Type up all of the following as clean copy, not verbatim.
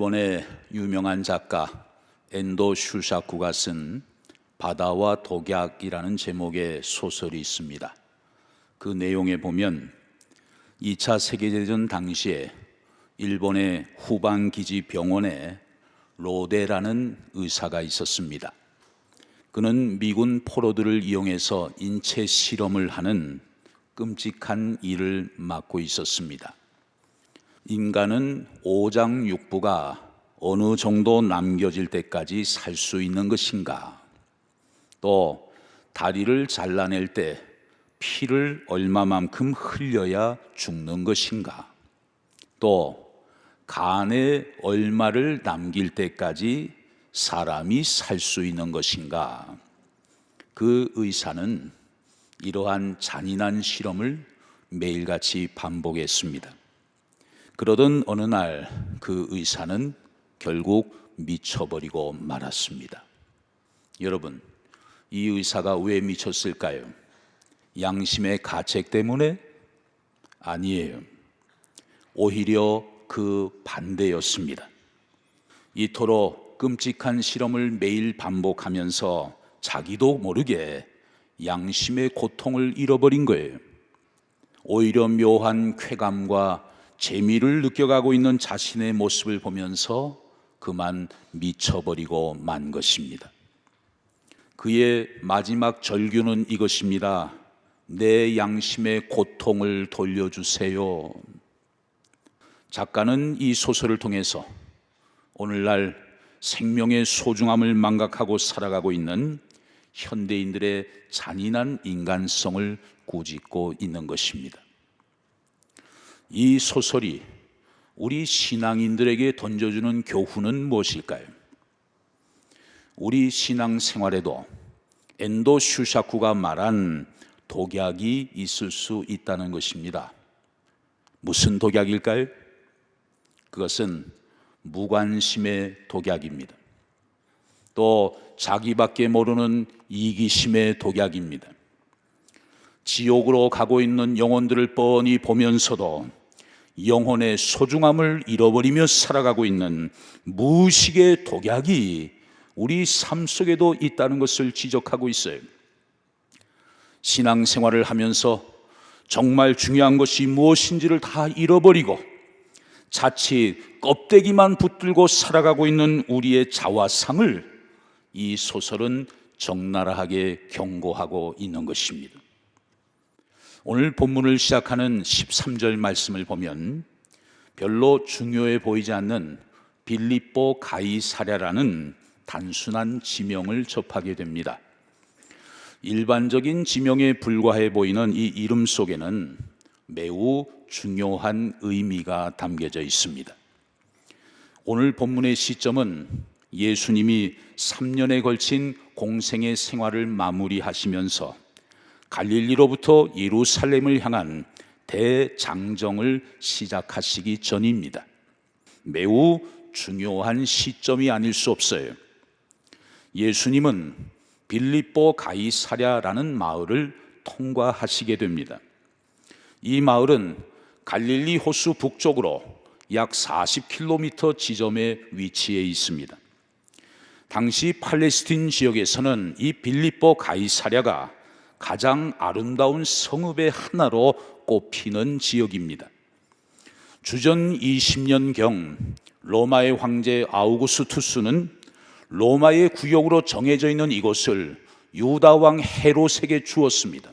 일본의 유명한 작가 엔도 슈사쿠가 쓴 바다와 독약이라는 제목의 소설이 있습니다. 그 내용에 보면 2차 세계대전 당시에 일본의 후방기지 병원에 로데라는 의사가 있었습니다. 그는 미군 포로들을 이용해서 인체 실험을 하는 끔찍한 일을 맡고 있었습니다. 인간은 오장육부가 어느 정도 남겨질 때까지 살 수 있는 것인가? 또 다리를 잘라낼 때 피를 얼마만큼 흘려야 죽는 것인가? 또 간에 얼마를 남길 때까지 사람이 살 수 있는 것인가? 그 의사는 이러한 잔인한 실험을 매일같이 반복했습니다. 그러던 어느 날 그 의사는 결국 미쳐버리고 말았습니다. 여러분, 이 의사가 왜 미쳤을까요? 양심의 가책 때문에? 아니에요. 오히려 그 반대였습니다. 이토록 끔찍한 실험을 매일 반복하면서 자기도 모르게 양심의 고통을 잃어버린 거예요. 오히려 묘한 쾌감과 재미를 느껴가고 있는 자신의 모습을 보면서 그만 미쳐버리고 만 것입니다. 그의 마지막 절규는 이것입니다. 내 양심의 고통을 돌려주세요. 작가는 이 소설을 통해서 오늘날 생명의 소중함을 망각하고 살아가고 있는 현대인들의 잔인한 인간성을 꾸짖고 있는 것입니다. 이 소설이 우리 신앙인들에게 던져주는 교훈은 무엇일까요? 우리 신앙생활에도 엔도 슈사쿠가 말한 독약이 있을 수 있다는 것입니다. 무슨 독약일까요? 그것은 무관심의 독약입니다. 또 자기밖에 모르는 이기심의 독약입니다. 지옥으로 가고 있는 영혼들을 뻔히 보면서도 영혼의 소중함을 잃어버리며 살아가고 있는 무의식의 독약이 우리 삶 속에도 있다는 것을 지적하고 있어요. 신앙생활을 하면서 정말 중요한 것이 무엇인지를 다 잃어버리고 자칫 껍데기만 붙들고 살아가고 있는 우리의 자화상을 이 소설은 적나라하게 경고하고 있는 것입니다. 오늘 본문을 시작하는 13절 말씀을 보면 별로 중요해 보이지 않는 빌립보 가이사랴라는 단순한 지명을 접하게 됩니다. 일반적인 지명에 불과해 보이는 이 이름 속에는 매우 중요한 의미가 담겨져 있습니다. 오늘 본문의 시점은 예수님이 3년에 걸친 공생의 생활을 마무리하시면서 갈릴리로부터 예루살렘을 향한 대장정을 시작하시기 전입니다. 매우 중요한 시점이 아닐 수 없어요. 예수님은 빌립보 가이사랴라는 마을을 통과하시게 됩니다. 이 마을은 갈릴리 호수 북쪽으로 약 40km 지점에 위치해 있습니다. 당시 팔레스틴 지역에서는 이 빌립보 가이사랴가 가장 아름다운 성읍의 하나로 꼽히는 지역입니다. 주전 20년경 로마의 황제 아우구스투스는 로마의 구역으로 정해져 있는 이곳을 유다 왕 헤롯에게 주었습니다.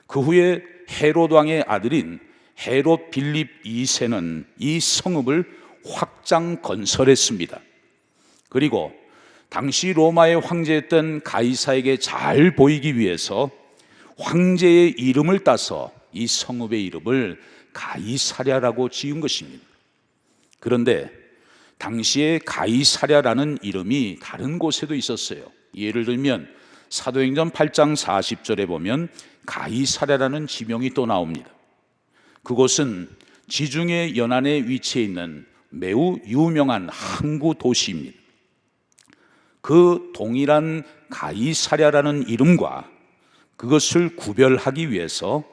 그 후에 헤롯 왕의 아들인 헤롯 빌립 2세는 이 성읍을 확장 건설했습니다. 그리고 당시 로마의 황제였던 가이사에게 잘 보이기 위해서 황제의 이름을 따서 이 성읍의 이름을 가이사랴라고 지은 것입니다. 그런데 당시에 가이사랴라는 이름이 다른 곳에도 있었어요. 예를 들면 사도행전 8장 40절에 보면 가이사랴라는 지명이 또 나옵니다. 그곳은 지중해 연안에 위치해 있는 매우 유명한 항구 도시입니다. 그 동일한 가이사랴라는 이름과 그것을 구별하기 위해서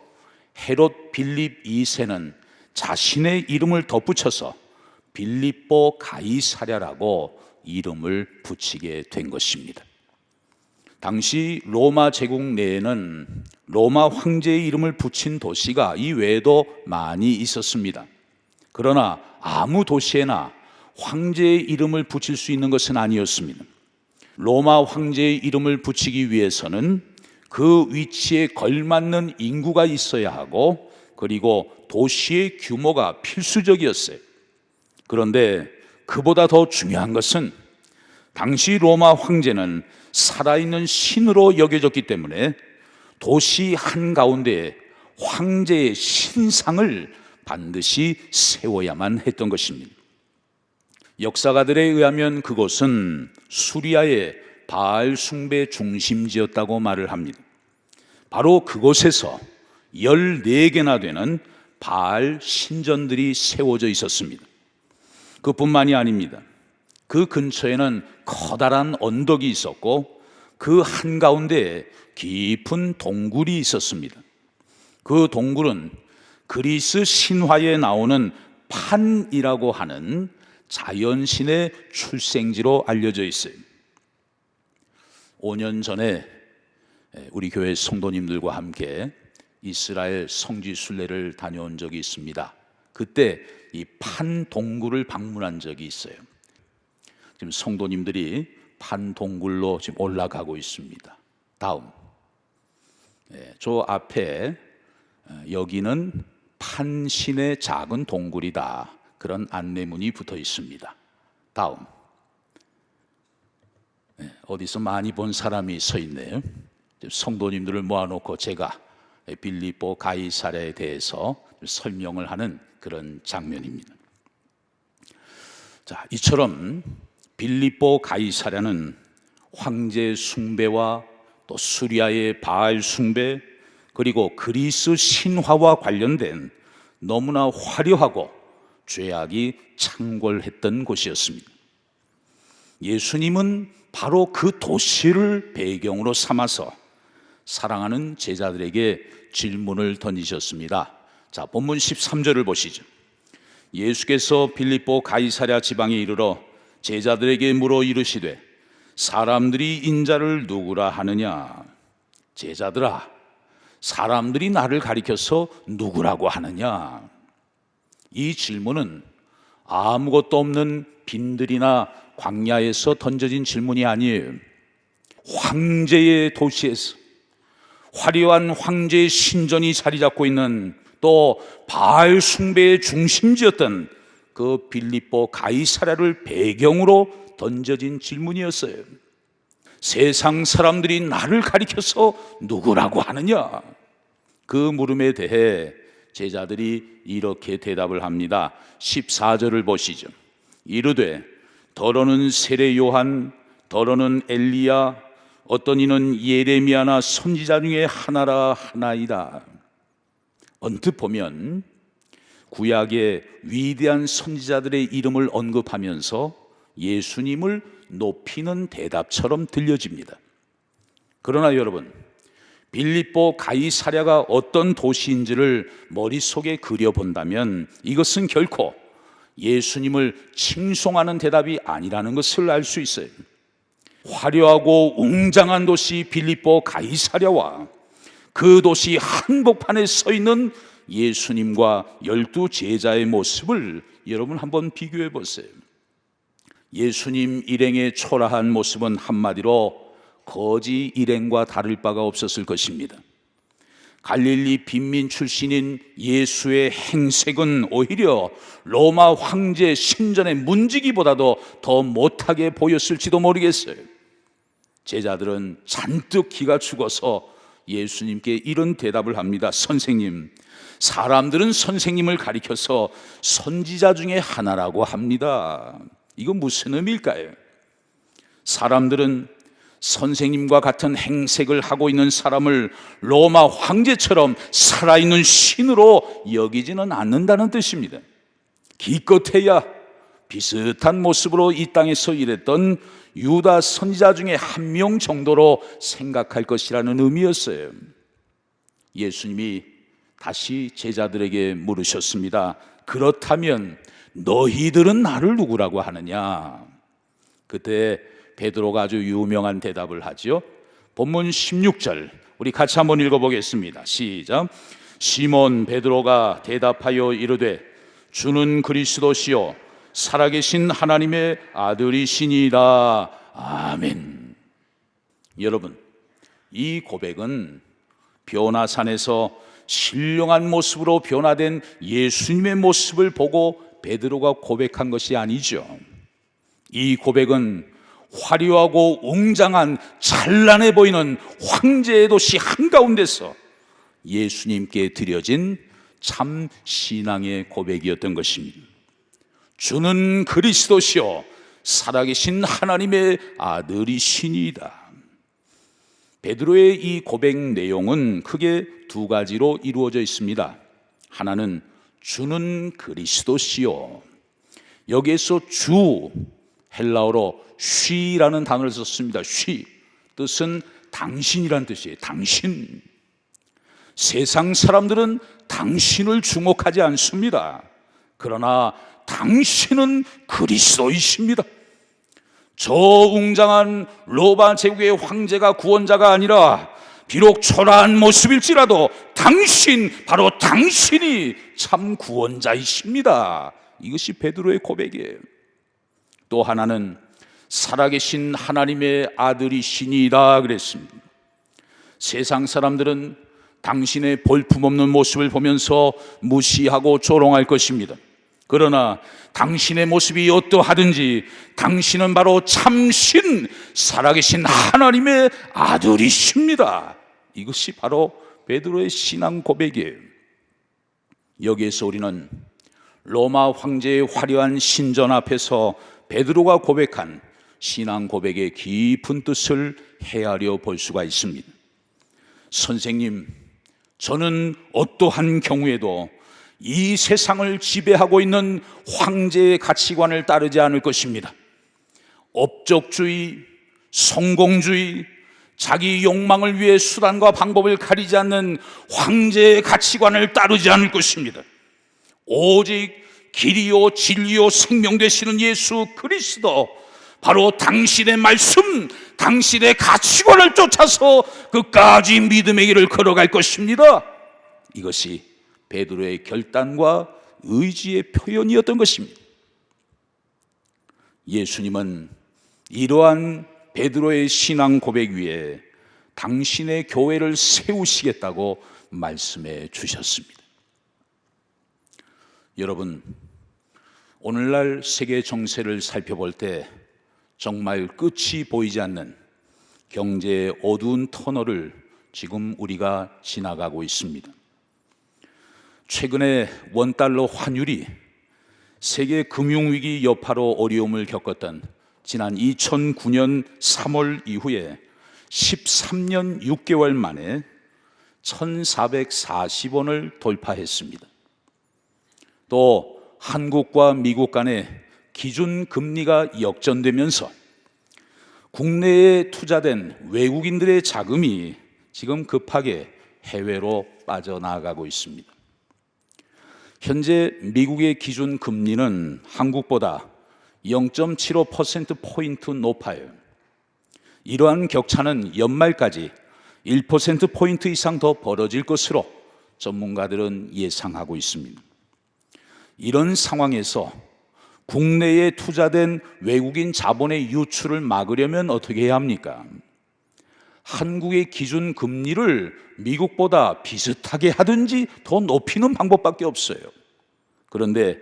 헤롯 빌립 2세는 자신의 이름을 덧붙여서 빌립보 가이사랴라고 이름을 붙이게 된 것입니다. 당시 로마 제국 내에는 로마 황제의 이름을 붙인 도시가 이 외에도 많이 있었습니다. 그러나 아무 도시에나 황제의 이름을 붙일 수 있는 것은 아니었습니다. 로마 황제의 이름을 붙이기 위해서는 그 위치에 걸맞는 인구가 있어야 하고, 그리고 도시의 규모가 필수적이었어요. 그런데 그보다 더 중요한 것은 당시 로마 황제는 살아있는 신으로 여겨졌기 때문에 도시 한가운데에 황제의 신상을 반드시 세워야만 했던 것입니다. 역사가들에 의하면 그곳은 수리아의 바알 숭배 중심지였다고 말을 합니다. 바로 그곳에서 14개나 되는 바알 신전들이 세워져 있었습니다. 그뿐만이 아닙니다. 그 근처에는 커다란 언덕이 있었고 그 한가운데에 깊은 동굴이 있었습니다. 그 동굴은 그리스 신화에 나오는 판이라고 하는 자연신의 출생지로 알려져 있어요. 5년 전에 우리 교회 성도님들과 함께 이스라엘 성지 순례를 다녀온 적이 있습니다. 그때 이 판 동굴을 방문한 적이 있어요. 지금 성도님들이 판 동굴로 지금 올라가고 있습니다. 다음, 저 앞에 여기는 판신의 작은 동굴이다, 그런 안내문이 붙어 있습니다. 다음, 어디서 많이 본 사람이 서 있네요. 성도님들을 모아놓고 제가 빌립보 가이사랴에 대해서 설명을 하는 그런 장면입니다. 자, 이처럼 빌립보 가이사랴는 황제 숭배와 또 수리아의 바알 숭배, 그리고 그리스 신화와 관련된 너무나 화려하고 죄악이 창궐했던 곳이었습니다. 예수님은 바로 그 도시를 배경으로 삼아서 사랑하는 제자들에게 질문을 던지셨습니다. 자, 본문 13절을 보시죠. 예수께서 빌립보 가이사랴 지방에 이르러 제자들에게 물어 이르시되 사람들이 인자를 누구라 하느냐? 제자들아, 사람들이 나를 가리켜서 누구라고 하느냐? 이 질문은 아무것도 없는 빈들이나 광야에서 던져진 질문이 아니에요. 황제의 도시에서 화려한 황제의 신전이 자리 잡고 있는, 또 바알 숭배의 중심지였던 그 빌립보 가이사랴를 배경으로 던져진 질문이었어요. 세상 사람들이 나를 가리켜서 누구라고 하느냐? 그 물음에 대해 제자들이 이렇게 대답을 합니다. 14절을 보시죠. 이르되 더러는 세례 요한, 더러는 엘리야, 어떤 이는 예레미야나 선지자 중에 하나라 하나이다. 언뜻 보면 구약의 위대한 선지자들의 이름을 언급하면서 예수님을 높이는 대답처럼 들려집니다. 그러나 여러분, 빌립보 가이사랴가 어떤 도시인지를 머릿속에 그려본다면 이것은 결코 예수님을 칭송하는 대답이 아니라는 것을 알 수 있어요. 화려하고 웅장한 도시 빌립보 가이사랴와 그 도시 한복판에 서 있는 예수님과 12 제자의 모습을 여러분 한번 비교해 보세요. 예수님 일행의 초라한 모습은 한마디로 거지 일행과 다를 바가 없었을 것입니다. 갈릴리 빈민 출신인 예수의 행색은 오히려 로마 황제 신전의 문지기보다도 더 못하게 보였을지도 모르겠어요. 제자들은 잔뜩 기가 죽어서 예수님께 이런 대답을 합니다. 선생님, 사람들은 선생님을 가리켜서 선지자 중에 하나라고 합니다. 이건 무슨 의미일까요? 사람들은 선생님과 같은 행색을 하고 있는 사람을 로마 황제처럼 살아있는 신으로 여기지는 않는다는 뜻입니다. 기껏해야 비슷한 모습으로 이 땅에서 일했던 유다 선지자 중에 한 명 정도로 생각할 것이라는 의미였어요. 예수님이 다시 제자들에게 물으셨습니다. 그렇다면 너희들은 나를 누구라고 하느냐? 그때 베드로가 아주 유명한 대답을 하죠. 본문 16절 우리 같이 한번 읽어보겠습니다. 시작. 시몬 베드로가 대답하여 이르되 주는 그리스도시요 살아계신 하나님의 아들이시니이다. 아멘. 여러분, 이 고백은 변화산에서 신령한 모습으로 변화된 예수님의 모습을 보고 베드로가 고백한 것이 아니죠. 이 고백은 화려하고 웅장한 찬란해 보이는 황제의 도시 한가운데서 예수님께 드려진 참 신앙의 고백이었던 것입니다. 주는 그리스도시요 살아계신 하나님의 아들이시니이다. 베드로의 이 고백 내용은 크게 두 가지로 이루어져 있습니다. 하나는 주는 그리스도시요, 여기에서 주, 헬라어로 쉬라는 단어를 썼습니다. 쉬, 뜻은 당신이란 뜻이에요. 당신. 세상 사람들은 당신을 주목하지 않습니다. 그러나 당신은 그리스도이십니다. 저 웅장한 로마 제국의 황제가 구원자가 아니라 비록 초라한 모습일지라도 당신, 바로 당신이 참 구원자이십니다. 이것이 베드로의 고백이에요. 또 하나는 살아계신 하나님의 아들이시니이다 그랬습니다. 세상 사람들은 당신의 볼품없는 모습을 보면서 무시하고 조롱할 것입니다. 그러나 당신의 모습이 어떠하든지 당신은 바로 참신 살아계신 하나님의 아들이십니다. 이것이 바로 베드로의 신앙 고백이에요. 여기에서 우리는 로마 황제의 화려한 신전 앞에서 베드로가 고백한 신앙 고백의 깊은 뜻을 헤아려 볼 수가 있습니다. 선생님, 저는 어떠한 경우에도 이 세상을 지배하고 있는 황제의 가치관을 따르지 않을 것입니다. 업적주의, 성공주의, 자기 욕망을 위해 수단과 방법을 가리지 않는 황제의 가치관을 따르지 않을 것입니다. 오직 길이요 진리요 생명 되시는 예수 그리스도, 바로 당신의 말씀, 당신의 가치관을 쫓아서 끝까지 믿음의 길을 걸어갈 것입니다. 이것이 베드로의 결단과 의지의 표현이었던 것입니다. 예수님은 이러한 베드로의 신앙 고백 위에 당신의 교회를 세우시겠다고 말씀해 주셨습니다. 여러분, 오늘날 세계 정세를 살펴볼 때 정말 끝이 보이지 않는 경제의 어두운 터널을 지금 우리가 지나가고 있습니다. 최근에 원달러 환율이 세계 금융위기 여파로 어려움을 겪었던 지난 2009년 3월 이후에 13년 6개월 만에 1440원을 돌파했습니다. 또 한국과 미국 간의 기준 금리가 역전되면서 국내에 투자된 외국인들의 자금이 지금 급하게 해외로 빠져나가고 있습니다. 현재 미국의 기준 금리는 한국보다 0.75%포인트 높아요. 이러한 격차는 연말까지 1%포인트 이상 더 벌어질 것으로 전문가들은 예상하고 있습니다. 이런 상황에서 국내에 투자된 외국인 자본의 유출을 막으려면 어떻게 해야 합니까? 한국의 기준 금리를 미국보다 비슷하게 하든지 더 높이는 방법밖에 없어요. 그런데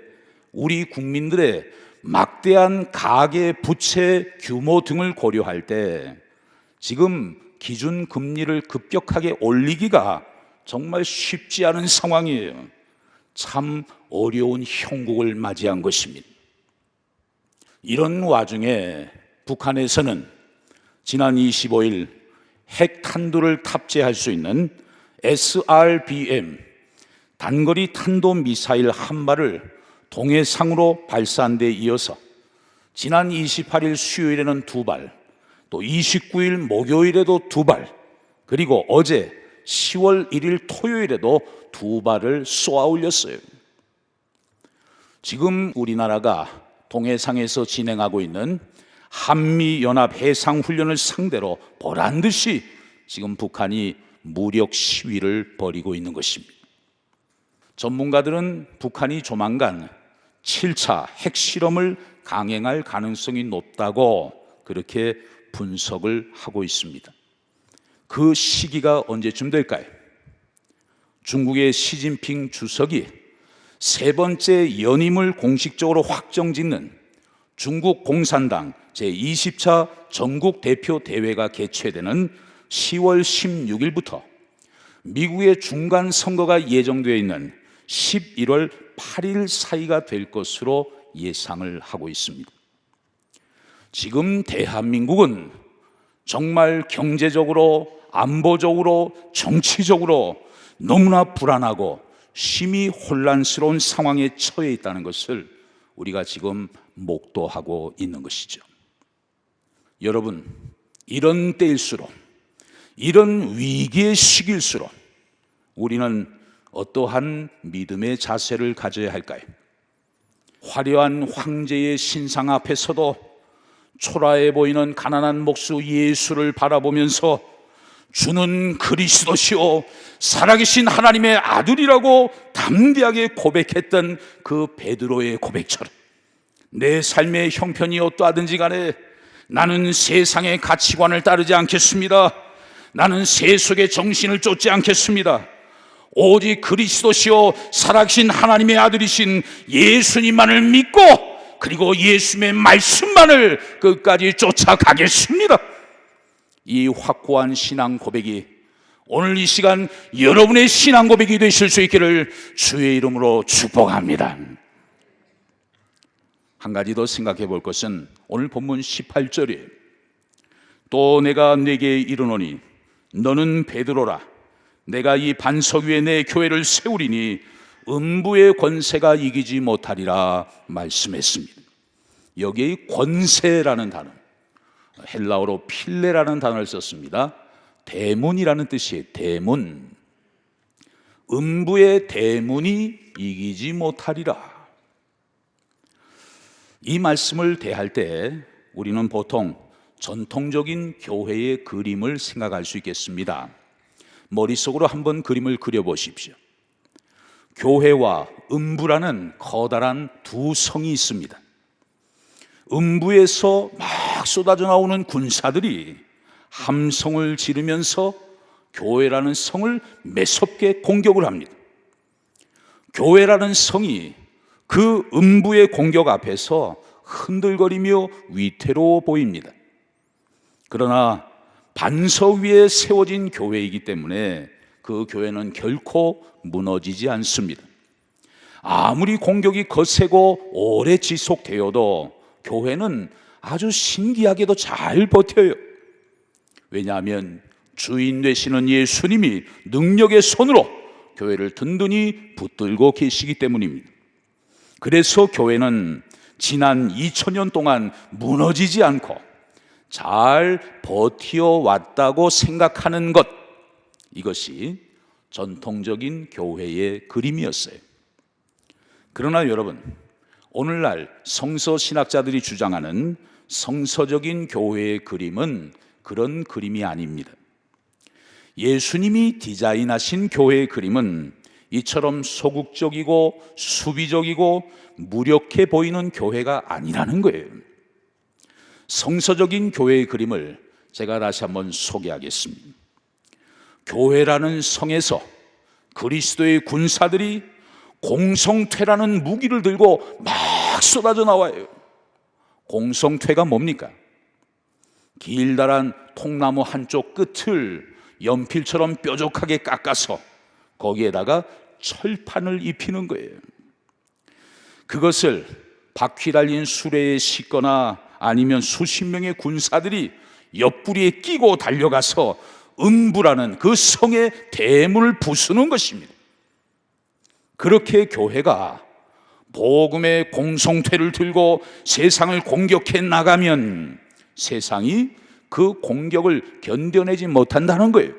우리 국민들의 막대한 가계 부채 규모 등을 고려할 때 지금 기준 금리를 급격하게 올리기가 정말 쉽지 않은 상황이에요. 참 어려운 형국을 맞이한 것입니다. 이런 와중에 북한에서는 지난 25일 핵 탄두를 탑재할 수 있는 SRBM 단거리 탄도미사일 한 발을 동해상으로 발사한 데 이어서 지난 28일 수요일에는 2발, 또 29일 목요일에도 2발, 그리고 어제 10월 1일 토요일에도 2발을 쏘아 올렸어요. 지금 우리나라가 동해상에서 진행하고 있는 한미연합 해상훈련을 상대로 보란듯이 지금 북한이 무력 시위를 벌이고 있는 것입니다. 전문가들은 북한이 조만간 7차 핵실험을 강행할 가능성이 높다고 그렇게 분석을 하고 있습니다. 그 시기가 언제쯤 될까요? 중국의 시진핑 주석이 세 번째 연임을 공식적으로 확정짓는 중국 공산당 제20차 전국 대표 대회가 개최되는 10월 16일부터 미국의 중간 선거가 예정되어 있는 11월 8일 사이가 될 것으로 예상을 하고 있습니다. 지금 대한민국은 정말 경제적으로, 안보적으로, 정치적으로 너무나 불안하고 심히 혼란스러운 상황에 처해 있다는 것을 우리가 지금 목도하고 있는 것이죠. 여러분, 이런 때일수록, 이런 위기의 시기일수록 우리는 어떠한 믿음의 자세를 가져야 할까요? 화려한 황제의 신상 앞에서도 초라해 보이는 가난한 목수 예수를 바라보면서 주는 그리스도시요 살아계신 하나님의 아들이라고 담대하게 고백했던 그 베드로의 고백처럼 내 삶의 형편이 어떠하든지 간에 나는 세상의 가치관을 따르지 않겠습니다. 나는 세속의 정신을 쫓지 않겠습니다. 오직 그리스도시요 살아계신 하나님의 아들이신 예수님만을 믿고 그리고 예수님의 말씀만을 끝까지 쫓아가겠습니다. 이 확고한 신앙 고백이 오늘 이 시간 여러분의 신앙 고백이 되실 수 있기를 주의 이름으로 축복합니다. 한 가지 더 생각해 볼 것은 오늘 본문 18절이에요. 또 내가 네게 이르노니 너는 베드로라. 내가 이 반석 위에 내 교회를 세우리니 음부의 권세가 이기지 못하리라 말씀했습니다. 여기에 이 권세라는 단어, 헬라어로 필레라는 단어를 썼습니다. 대문이라는 뜻이에요. 대문. 음부의 대문이 이기지 못하리라. 이 말씀을 대할 때 우리는 보통 전통적인 교회의 그림을 생각할 수 있겠습니다. 머릿속으로 한번 그림을 그려보십시오. 교회와 음부라는 커다란 두 성이 있습니다. 음부에서 막 쏟아져 나오는 군사들이 함성을 지르면서 교회라는 성을 매섭게 공격을 합니다. 교회라는 성이 그 음부의 공격 앞에서 흔들거리며 위태로워 보입니다. 그러나 반석 위에 세워진 교회이기 때문에 그 교회는 결코 무너지지 않습니다. 아무리 공격이 거세고 오래 지속되어도 교회는 아주 신기하게도 잘 버텨요. 왜냐하면 주인 되시는 예수님이 능력의 손으로 교회를 든든히 붙들고 계시기 때문입니다. 그래서 교회는 지난 2000년 동안 무너지지 않고 잘 버텨왔다고 생각하는 것, 이것이 전통적인 교회의 그림이었어요. 그러나 여러분, 오늘날 성서 신학자들이 주장하는 성서적인 교회의 그림은 그런 그림이 아닙니다. 예수님이 디자인하신 교회의 그림은 이처럼 소극적이고 수비적이고 무력해 보이는 교회가 아니라는 거예요. 성서적인 교회의 그림을 제가 다시 한번 소개하겠습니다. 교회라는 성에서 그리스도의 군사들이 공성퇴라는 무기를 들고 막 쏟아져 나와요. 공성퇴가 뭡니까? 길다란 통나무 한쪽 끝을 연필처럼 뾰족하게 깎아서 거기에다가 철판을 입히는 거예요. 그것을 바퀴 달린 수레에 싣거나 아니면 수십 명의 군사들이 옆구리에 끼고 달려가서 음부라는 그 성의 대문을 부수는 것입니다. 그렇게 교회가 복음의 공성퇴를 들고 세상을 공격해 나가면 세상이 그 공격을 견뎌내지 못한다는 거예요.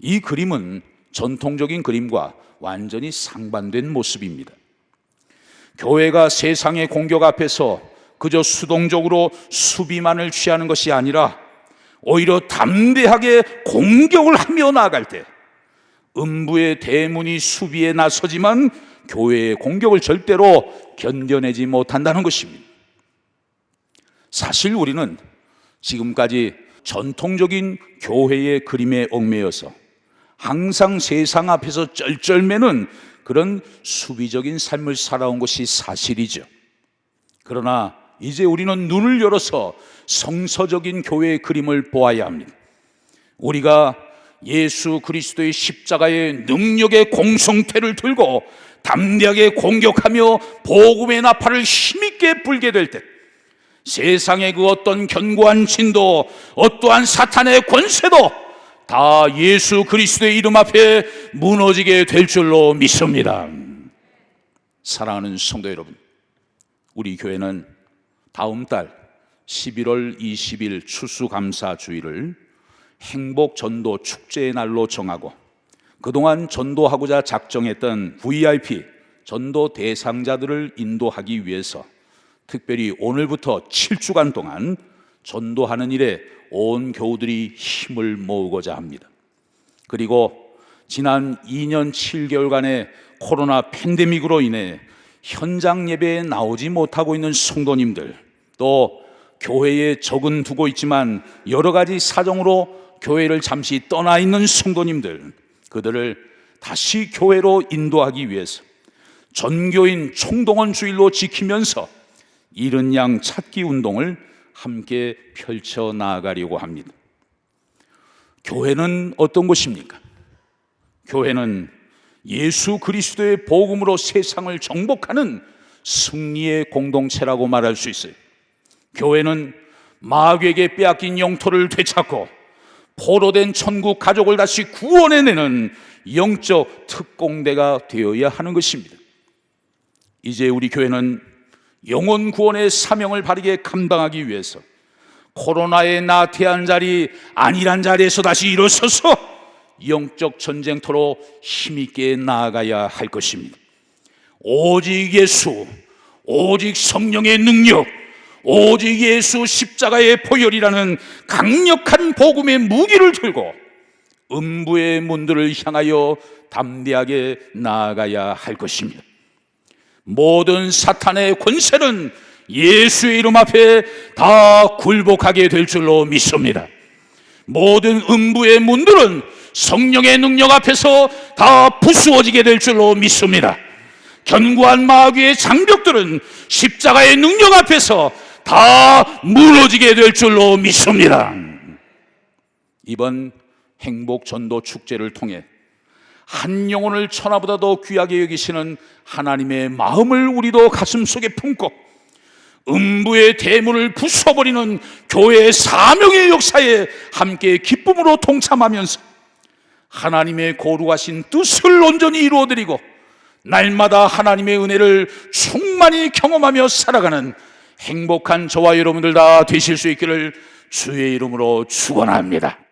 이 그림은 전통적인 그림과 완전히 상반된 모습입니다. 교회가 세상의 공격 앞에서 그저 수동적으로 수비만을 취하는 것이 아니라 오히려 담대하게 공격을 하며 나아갈 때, 음부의 대문이 수비에 나서지만 교회의 공격을 절대로 견뎌내지 못한다는 것입니다. 사실 우리는 지금까지 전통적인 교회의 그림에 얽매여서 항상 세상 앞에서 쩔쩔매는 그런 수비적인 삶을 살아온 것이 사실이죠. 그러나 이제 우리는 눈을 열어서 성서적인 교회의 그림을 보아야 합니다. 우리가 예수 그리스도의 십자가의 능력의 공성태를 들고 담대하게 공격하며 복음의 나팔을 힘있게 불게 될 때, 세상의 그 어떤 견고한 진도, 어떠한 사탄의 권세도 다 예수 그리스도의 이름 앞에 무너지게 될 줄로 믿습니다. 사랑하는 성도 여러분, 우리 교회는 다음 달 11월 20일 추수감사주일을 행복전도 축제의 날로 정하고, 그동안 전도하고자 작정했던 VIP 전도 대상자들을 인도하기 위해서 특별히 오늘부터 7주간 동안 전도하는 일에 온 교우들이 힘을 모으고자 합니다. 그리고 지난 2년 7개월간의 코로나 팬데믹으로 인해 현장 예배에 나오지 못하고 있는 성도님들, 또 교회에 적은 두고 있지만 여러 가지 사정으로 교회를 잠시 떠나 있는 성도님들, 그들을 다시 교회로 인도하기 위해서 전교인 총동원 주일로 지키면서 잃은 양 찾기 운동을 함께 펼쳐 나아가려고 합니다. 교회는 어떤 곳입니까? 교회는 예수 그리스도의 복음으로 세상을 정복하는 승리의 공동체라고 말할 수 있어요. 교회는 마귀에게 빼앗긴 영토를 되찾고 포로된 천국 가족을 다시 구원해내는 영적 특공대가 되어야 하는 것입니다. 이제 우리 교회는 영혼 구원의 사명을 바르게 감당하기 위해서 코로나의 나태한 자리, 안일한 자리에서 다시 일어서서 영적 전쟁터로 힘있게 나아가야 할 것입니다. 오직 예수, 오직 성령의 능력, 오직 예수 십자가의 보혈이라는 강력한 복음의 무기를 들고 음부의 문들을 향하여 담대하게 나아가야 할 것입니다. 모든 사탄의 권세는 예수의 이름 앞에 다 굴복하게 될 줄로 믿습니다. 모든 음부의 문들은 성령의 능력 앞에서 다 부수어지게 될 줄로 믿습니다. 견고한 마귀의 장벽들은 십자가의 능력 앞에서 다 무너지게 될 줄로 믿습니다. 이번 행복전도 축제를 통해 한 영혼을 천하보다도 귀하게 여기시는 하나님의 마음을 우리도 가슴속에 품고 음부의 대문을 부숴버리는 교회의 사명의 역사에 함께 기쁨으로 동참하면서 하나님의 거룩하신 뜻을 온전히 이루어드리고 날마다 하나님의 은혜를 충만히 경험하며 살아가는 행복한 저와 여러분들 다 되실 수 있기를 주의 이름으로 축원합니다.